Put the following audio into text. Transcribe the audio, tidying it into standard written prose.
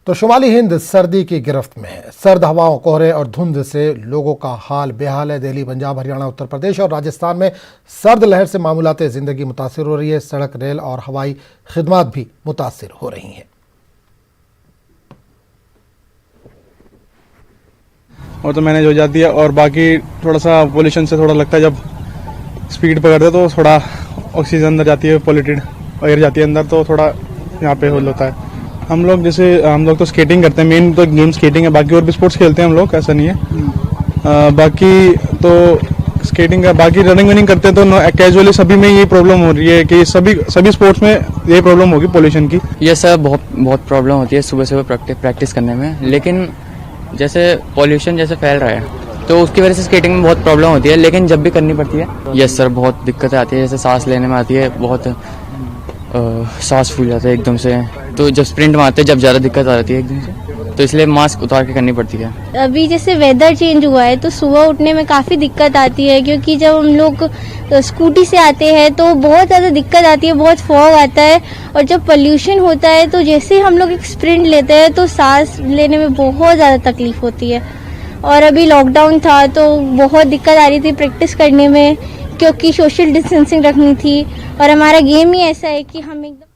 तो शुमाली हिंद सर्दी की गिरफ्त में है। सर्द हवाओं, कोहरे और धुंध से लोगों का हाल बेहाल है। दिल्ली, पंजाब, हरियाणा, उत्तर प्रदेश और राजस्थान में सर्द लहर से मामूलात जिंदगी मुतासिर हो रही है। सड़क, रेल और हवाई खिदमात भी मुतासिर हो रही हैं। और तो मैनेज हो जाती है और बाकी थोड़ा सा पोल्यूशन से थोड़ा लगता है, जब स्पीड पकड़ते तो थोड़ा ऑक्सीजन अंदर जाती है, पॉल्यूटेड एयर जाती है अंदर, तो थोड़ा यहाँ पे होता है। हम लोग तो स्केटिंग करते हैं, मेन तो गेम स्केटिंग है, बाकी और भी स्पोर्ट्स खेलते हैं हम लोग, ऐसा नहीं है। बाकी तो स्केटिंग का, बाकी रनिंग वनिंग करते हैं तो कैजुअली सभी में ये प्रॉब्लम हो रही है कि सभी स्पोर्ट्स में ये प्रॉब्लम होगी पोल्यूशन की। ये सब बहुत प्रॉब्लम होती है सुबह सुबह प्रैक्टिस करने में, लेकिन जैसे पॉल्यूशन जैसे फैल रहा है तो उसकी वजह से स्केटिंग में बहुत प्रॉब्लम होती है, लेकिन जब भी करनी पड़ती है। यस सर, बहुत दिक्कतें आती है, जैसे सांस लेने में आती है, बहुत सांस फूल जाता है एकदम से। तो जब स्प्रिंट मारते हैं, जब ज़्यादा दिक्कत आ जाती है एकदम से, तो इसलिए मास्क उतार के करनी पड़ती है। अभी जैसे वेदर चेंज हुआ है तो सुबह उठने में काफ़ी दिक्कत आती है, क्योंकि जब हम लोग स्कूटी से आते हैं तो बहुत ज़्यादा दिक्कत आती है, बहुत फॉग आता है। और जब पोल्यूशन होता है तो जैसे ही हम लोग एक स्प्रिंट लेते हैं तो सांस लेने में बहुत ज़्यादा तकलीफ होती है। और अभी लॉकडाउन था तो बहुत दिक्कत आ रही थी प्रैक्टिस करने में, क्योंकि सोशल डिस्टेंसिंग रखनी थी। और हमारा गेम ही ऐसा है कि हम एकदम